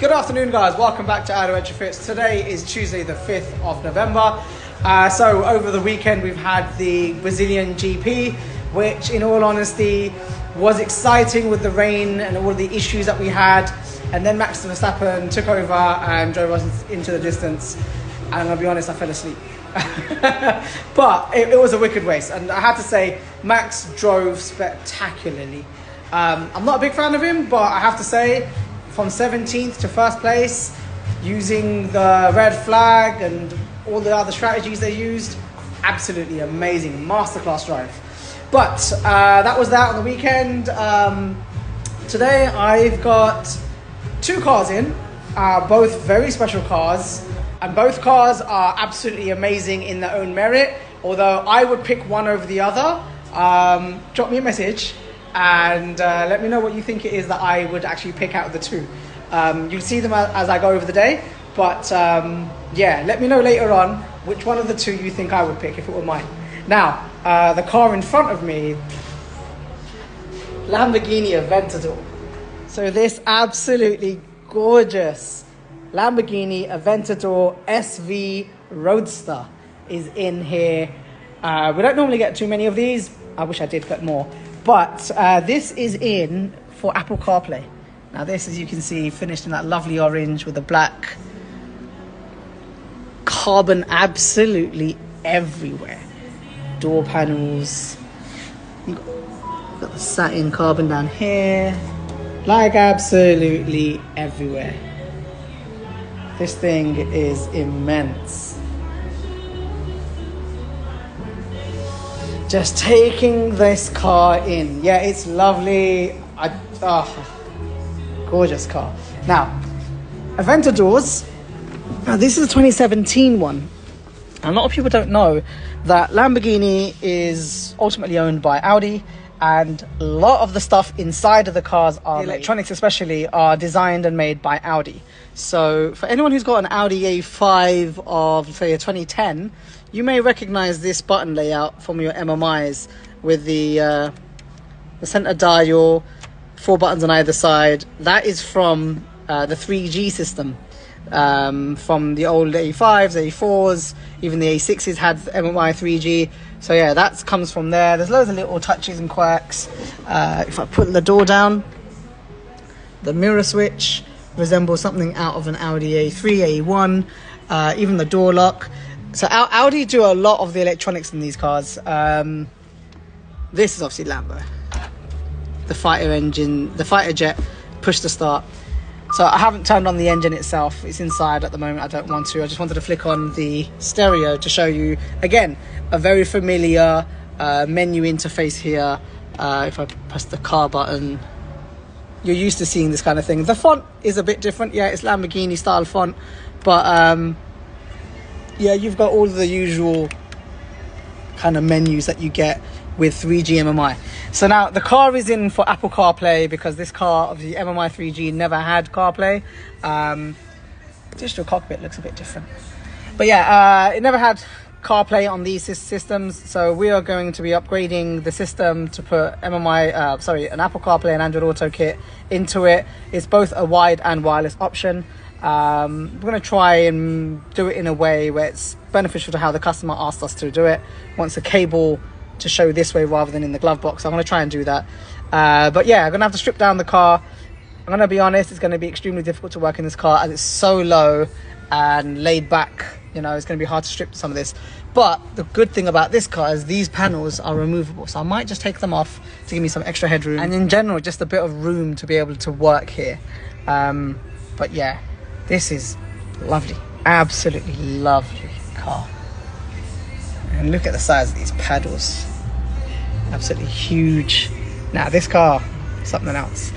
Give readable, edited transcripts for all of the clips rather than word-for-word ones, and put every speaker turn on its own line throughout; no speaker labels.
Good afternoon, guys. Welcome back to Audi Retrofits. Today is Tuesday the 5th of November. So over the weekend we've had the Brazilian GP, which in all honesty was exciting with the rain and all the issues that we had. And then Max Verstappen took over and drove us into the distance. And I'll be honest, I fell asleep. But it was a wicked race. And I have to say, Max drove spectacularly. I'm not a big fan of him, but I have to say, from 17th to first place, using the red flag and all the other strategies they used, absolutely amazing, masterclass drive. But that was that on the weekend. Today I've got two cars in, both very special cars, and both cars are absolutely amazing in their own merit. Although I would pick one over the other. Drop me a message and let me know what you think it is that I would actually pick out of the two. You'll see them as I go over the day, but yeah, let me know later on which one of the two you think I would pick if it were mine. Now, the car in front of me, Lamborghini Aventador. So this absolutely gorgeous Lamborghini Aventador SV Roadster is in here. We don't normally get too many of these. I wish I did get more. But this is in for Apple CarPlay. Now this, as you can see, finished in that lovely orange with the black. Carbon absolutely everywhere. Door panels. You've got the satin carbon down here. Like absolutely everywhere. This thing is immense. Just taking this car in. Yeah, it's lovely. Gorgeous car. Now, Aventadors. Now, this is a 2017 one. A lot of people don't know that Lamborghini is ultimately owned by Audi, and a lot of the stuff inside of the cars, the electronics especially, are designed and made by Audi. So for anyone who's got an Audi A5 of, say, a 2010, you may recognize this button layout from your MMIs with the center dial, 4 buttons on either side. That is from the 3G system. From the old A5s, A4s, even the A6s had MMI 3G. So yeah, that comes from there. There's loads of little touches and quirks. If I put the door down, the mirror switch resembles something out of an Audi A3, A1, even the door lock. So Audi do a lot of the electronics in these cars. This is obviously Lambo. The fighter engine, the fighter jet, push to start. So I haven't turned on the engine itself. It's inside at the moment. I don't want to. I just wanted to flick on the stereo to show you, again, a very familiar menu interface here. If I press the car button, you're used to seeing this kind of thing. The font is a bit different. Yeah, it's Lamborghini style font. But yeah, you've got all the usual kind of menus that you get with 3G MMI. So now the car is in for Apple CarPlay because this car of the MMI 3G never had CarPlay. Digital cockpit looks a bit different. But yeah, it never had CarPlay on these systems. So we are going to be upgrading the system to put an Apple CarPlay and Android Auto kit into it. It's both a wide and wireless option. We're going to try and do it in a way where it's beneficial to how the customer asked us to do it. Wants a cable to show this way rather than in the glove box. I'm going to try and do that. But yeah, I'm going to have to strip down the car. I'm going to be honest, it's going to be extremely difficult to work in this car as it's so low and laid back. You know, it's going to be hard to strip some of this. But the good thing about this car is these panels are removable. So I might just take them off to give me some extra headroom. And in general, just a bit of room to be able to work here. But yeah, this is lovely. Absolutely lovely car. And look at the size of these paddles. Absolutely huge. Now this car, something else.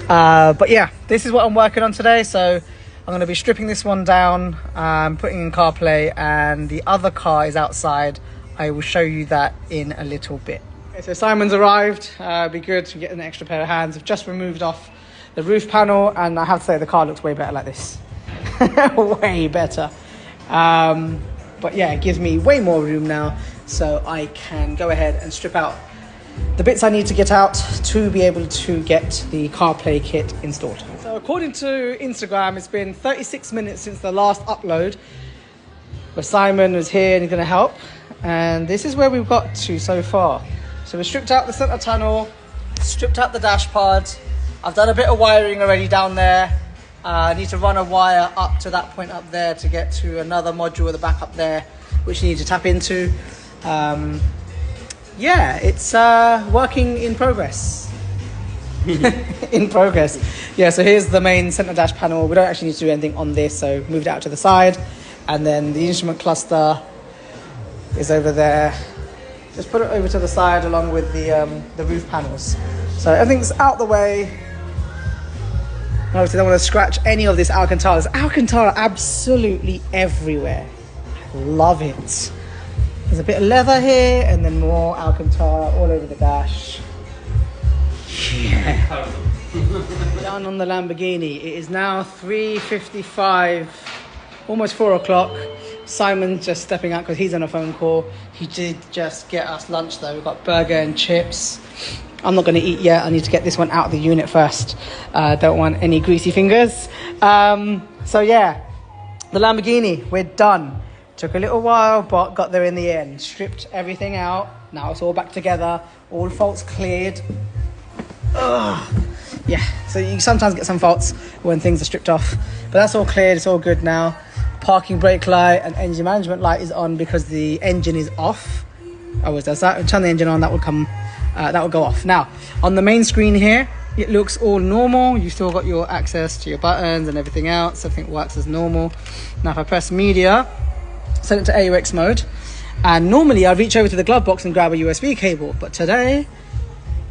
But yeah, this is what I'm working on today. So I'm going to be stripping this one down, putting in CarPlay, and the other car is outside. I will show you that in a little bit. Okay, so Simon's arrived. Be good to get an extra pair of hands. I've just removed off the roof panel, and I have to say the car looks way better like this. Way better. But yeah, it gives me way more room now, so I can go ahead and strip out the bits I need to get out to be able to get the CarPlay kit installed. So according to Instagram, it's been 36 minutes since the last upload, where Simon was here and he's going to help. And this is where we've got to so far. So we stripped out the center tunnel, stripped out the dash pod. I've done a bit of wiring already down there. I need to run a wire up to that point up there to get to another module at the back up there, which you need to tap into. Yeah, it's working in progress. In progress. Yeah, so here's the main center dash panel. We don't actually need to do anything on this, so moved it out to the side. And then the instrument cluster is over there. Just put it over to the side along with the roof panels. So everything's out the way. Obviously, don't want to scratch any of this Alcantara. There's Alcantara absolutely everywhere. I love it. There's a bit of leather here and then more Alcantara all over the dash. Yeah. Down on the Lamborghini. It is now 3:55, almost 4 o'clock. Simon's just stepping out because he's on a phone call. He did just get us lunch though. We've got burger and chips. I'm not going to eat yet. I need to get this one out of the unit first. Don't want any greasy fingers. So yeah, the Lamborghini, we're done. Took a little while, but got there in the end. Stripped everything out. Now it's all back together. All faults cleared. Ugh. Yeah, so you sometimes get some faults when things are stripped off. But that's all cleared. It's all good now. Parking brake light and engine management light is on because the engine is off. Oh, does that? Turn the engine on, that will come. That will go off. Now, on the main screen here, it looks all normal. You've still got your access to your buttons and everything else. Everything works as normal. Now, if I press media, set it to AUX mode, and normally I'd reach over to the glove box and grab a USB cable, but today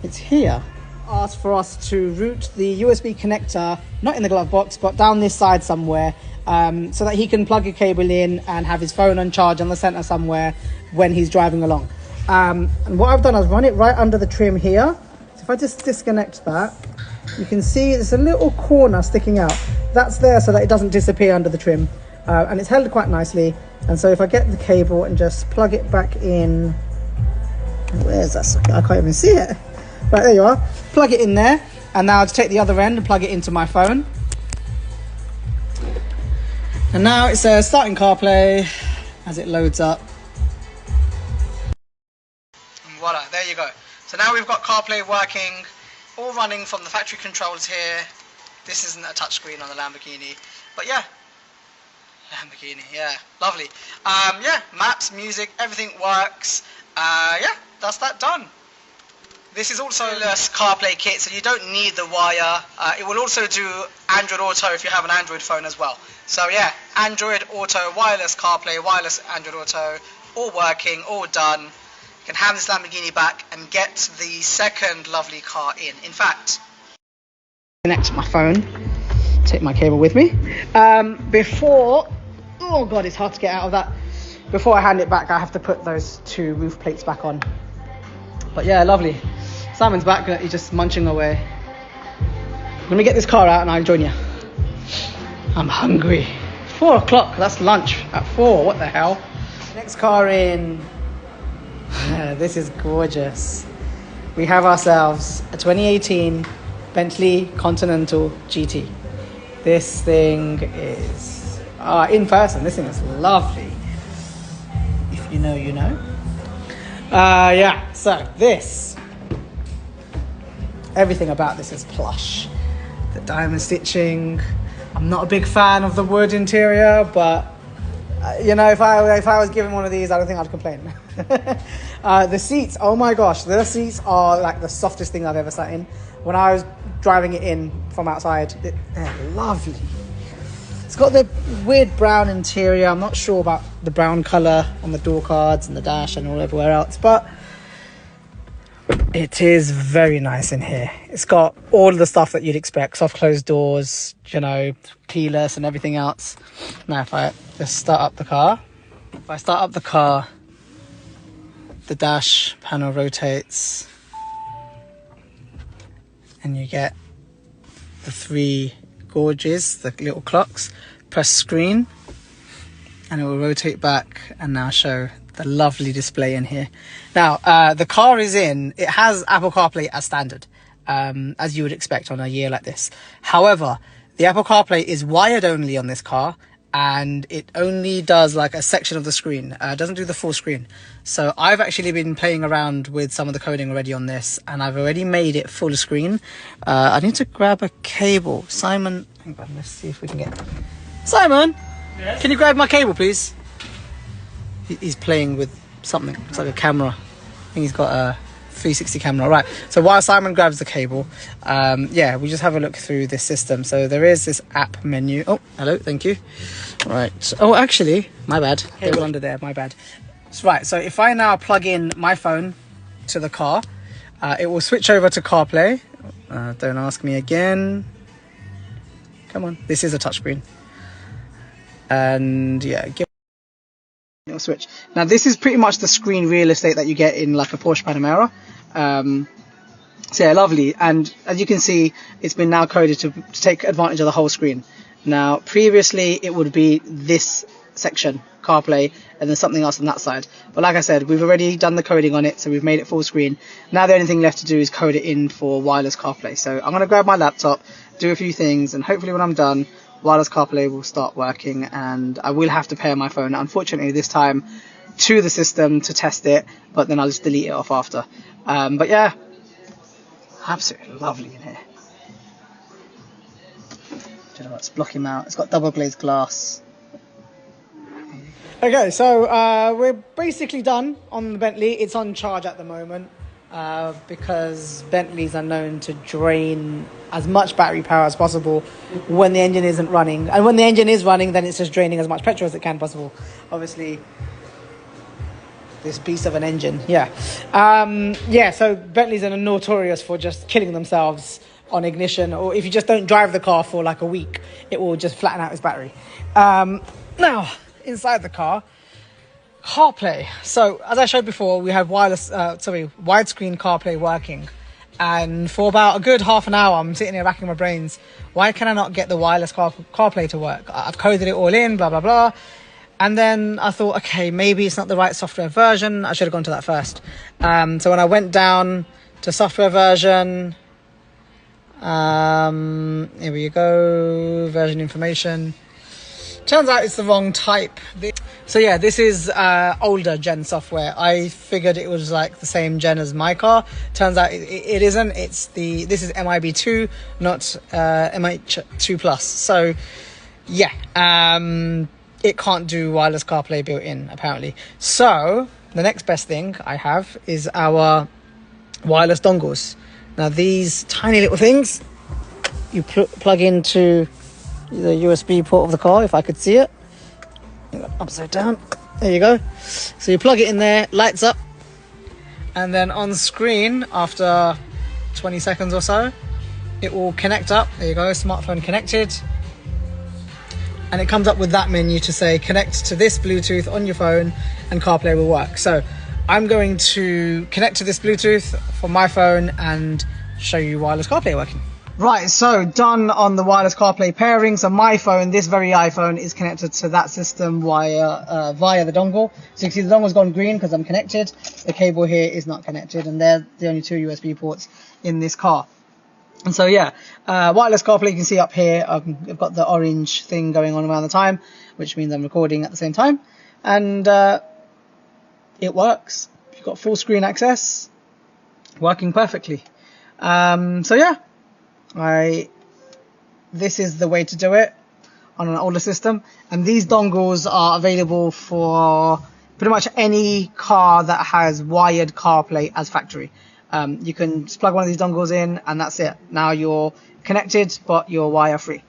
it's here. Asked for us to route the USB connector, not in the glove box, but down this side somewhere, so that he can plug a cable in and have his phone on charge on the center somewhere when he's driving along. And what I've done is run it right under the trim here. So if I just disconnect that, you can see there's a little corner sticking out. That's there so that it doesn't disappear under the trim. And it's held quite nicely. And so if I get the cable and just plug it back in, where's that socket? I can't even see it. Right, there you are. Plug it in there. And now I'll just take the other end and plug it into my phone. And now it says starting CarPlay as it loads up. Voila, there you go. So now we've got CarPlay working, all running from the factory controls here. This isn't a touchscreen on the Lamborghini, but yeah, Lamborghini, yeah, lovely. Yeah, maps, music, everything works. Yeah, that's that done. This is also a CarPlay kit, so you don't need the wire. It will also do Android Auto if you have an Android phone as well. So yeah, Android Auto, wireless CarPlay, wireless Android Auto, all working, all done. Can hand this Lamborghini back and get the second lovely car in. In fact, connect my phone, take my cable with me. Before, oh God, it's hard to get out of that. Before I hand it back, I have to put those two roof plates back on. But yeah, lovely. Simon's back, he's just munching away. Let me get this car out and I'll join you. I'm hungry. 4 o'clock, that's lunch at 4, what the hell? Next car in. This is gorgeous. We have ourselves a 2018 Bentley Continental GT. This thing is, in person, this thing is lovely. If you know, you know. Yeah, so this, everything about this is plush. The diamond stitching. I'm not a big fan of the wood interior, but you know, if I was given one of these, I don't think I'd complain. The seats, oh my gosh, the seats are like the softest thing I've ever sat in. When I was driving it in from outside, they're lovely. It's got the weird brown interior. I'm not sure about the brown colour on the door cards and the dash and all everywhere else, but it is very nice in here. It's got all of the stuff that you'd expect, soft closed doors, you know, keyless and everything else. Now if I just start up the car, the dash panel rotates and you get the 3 gauges, the little clocks. Press screen and it will rotate back and now show the lovely display in here. Now the car it has Apple CarPlay as standard, as you would expect on a year like this. However, the Apple CarPlay is wired only on this car, and it only does like a section of the screen. It doesn't do the full screen. So I've actually been playing around with some of the coding already on this, and I've already made it full screen. I need to grab a cable. Simon, hang on, let's see if we can get... Simon, yes? Can you grab my cable, please? He's playing with something. It's like a camera. I think he's got a 360 camera. Right, so while Simon grabs the cable, yeah, we just have a look through this system. So there is this app menu. Oh, hello, thank you. Right, oh, actually, my bad, cable under there, my bad. Right, so if I now plug in my phone to the car, it will switch over to CarPlay. Don't ask me again. Come on, this is a touchscreen. And yeah, it'll switch. Now this is pretty much the screen real estate that you get in like a Porsche Panamera. So yeah, lovely. And as you can see, it's been now coded to take advantage of the whole screen. Now previously it would be this section, CarPlay, and then something else on that side. But like I said, we've already done the coding on it, so we've made it full screen. Now the only thing left to do is code it in for wireless CarPlay. So I'm going to grab my laptop, do a few things, and hopefully when I'm done, wireless CarPlay will start working, and I will have to pair my phone, unfortunately this time, to the system to test it, but then I'll just delete it off after. But yeah, absolutely lovely in here. Do you know what, it's blocking out. It's got double glazed glass. Okay, so we're basically done on the Bentley. It's on charge at the moment because Bentleys are known to drain as much battery power as possible when the engine isn't running. And when the engine is running, then it's just draining as much petrol as it can possible. Obviously, this beast of an engine, yeah. Yeah, so Bentleys are notorious for just killing themselves on ignition, or if you just don't drive the car for like a week, it will just flatten out its battery. Now, inside the car, CarPlay. So as I showed before, we have widescreen CarPlay working, and for about a good half an hour I'm sitting here racking my brains, why can I not get the wireless CarPlay to work? I've coded it all in, blah blah blah, and then I thought, okay, maybe it's not the right software version. I should have gone to that first. So when I went down to software version, here we go, version information, turns out it's the wrong type. So yeah, this is older gen software. I figured it was like the same gen as my car. Turns out it isn't. This is MIB2, not MH2 Plus. So yeah, it can't do wireless CarPlay built in apparently. So the next best thing I have is our wireless dongles. Now these tiny little things, you plug into the USB port of the car, if I could see it. Upside down. There you go. So you plug it in there, lights up, and then on screen after 20 seconds or so, it will connect up. There you go, smartphone connected. And it comes up with that menu to say connect to this Bluetooth on your phone and CarPlay will work. So I'm going to connect to this Bluetooth from my phone and show you wireless CarPlay working. Right, so done on the wireless CarPlay pairing. So my phone, this very iPhone, is connected to that system via the dongle. So you can see the dongle's gone green because I'm connected. The cable here is not connected, and they're the only two USB ports in this car. And so yeah, wireless CarPlay, you can see up here, I've got the orange thing going on around the time, which means I'm recording at the same time. And it works. You've got full screen access, working perfectly. So yeah. This is the way to do it on an older system, and these dongles are available for pretty much any car that has wired CarPlay as factory. You can just plug one of these dongles in and that's it. Now you're connected, but you're wire free.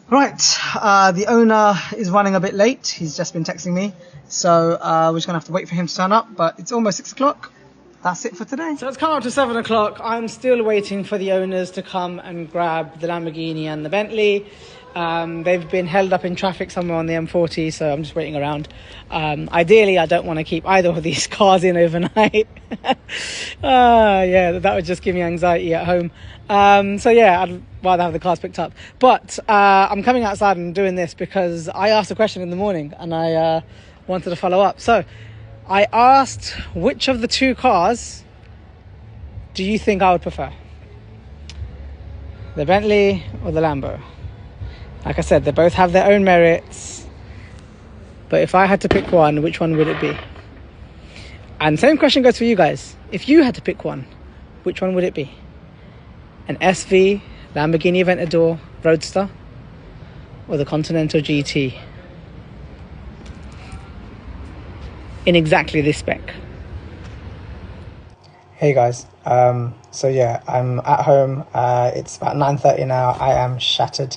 Right, the owner is running a bit late. He's just been texting me, so we're just gonna have to wait for him to turn up, but it's almost 6 o'clock. That's it for today. So it's come up to 7 o'clock. I'm still waiting for the owners to come and grab the Lamborghini and the Bentley. They've been held up in traffic somewhere on the M40, so I'm just waiting around. Ideally, I don't want to keep either of these cars in overnight. Yeah, that would just give me anxiety at home. So yeah, I'd rather have the cars picked up. But I'm coming outside and doing this because I asked a question in the morning and I wanted to follow up. So I asked, which of the two cars do you think I would prefer? The Bentley or the Lambo? Like I said, they both have their own merits. But if I had to pick one, which one would it be? And same question goes for you guys. If you had to pick one, which one would it be? An SV, Lamborghini Aventador Roadster, or the Continental GT? In exactly this spec. Hey guys, so yeah, I'm at home. It's about 9:30 now. I am shattered.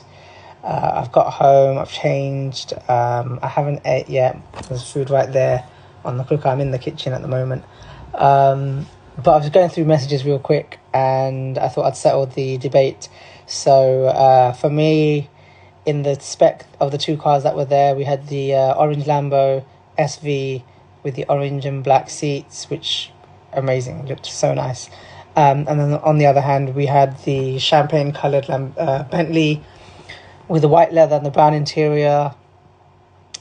I've got home, I've changed. I haven't ate yet. There's food right there on the cooker. I'm in the kitchen at the moment. But I was going through messages real quick, and I thought I'd settle the debate. So for me, in the spec of the two cars that were there, we had the orange Lambo SV with the orange and black seats, which amazing, looked so nice. And then on the other hand, we had the champagne coloured Bentley with the white leather and the brown interior.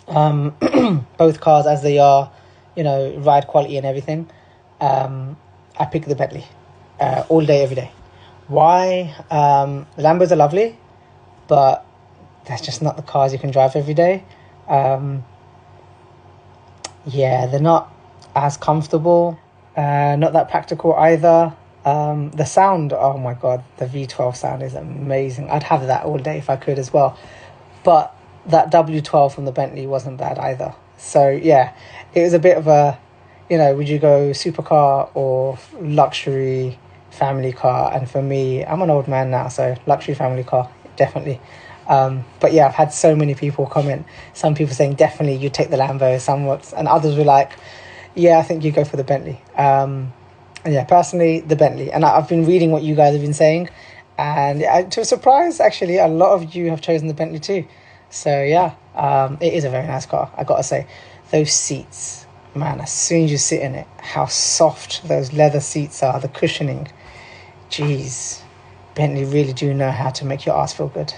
Both cars, as they are, you know, ride quality and everything. I picked the Bentley all day, every day. Why? Lambos are lovely, but that's just not the cars you can drive every day. Yeah, they're not as comfortable, not that practical either. The sound, oh my god, the V12 sound is amazing. I'd have that all day if I could as well. But that W12 from the Bentley wasn't bad either. So yeah, it was a bit of a, you know, would you go supercar or luxury family car? And for me, I'm an old man now, so luxury family car, definitely. But yeah, I've had so many people comment. Some people saying definitely you take the Lambo, and others were like, yeah, I think you go for the Bentley. And yeah, personally, the Bentley. And I've been reading what you guys have been saying, and to a surprise, actually, a lot of you have chosen the Bentley too. So yeah, it is a very nice car, I gotta say. Those seats, man, as soon as you sit in it, how soft those leather seats are, the cushioning. Jeez, Bentley really do know how to make your ass feel good.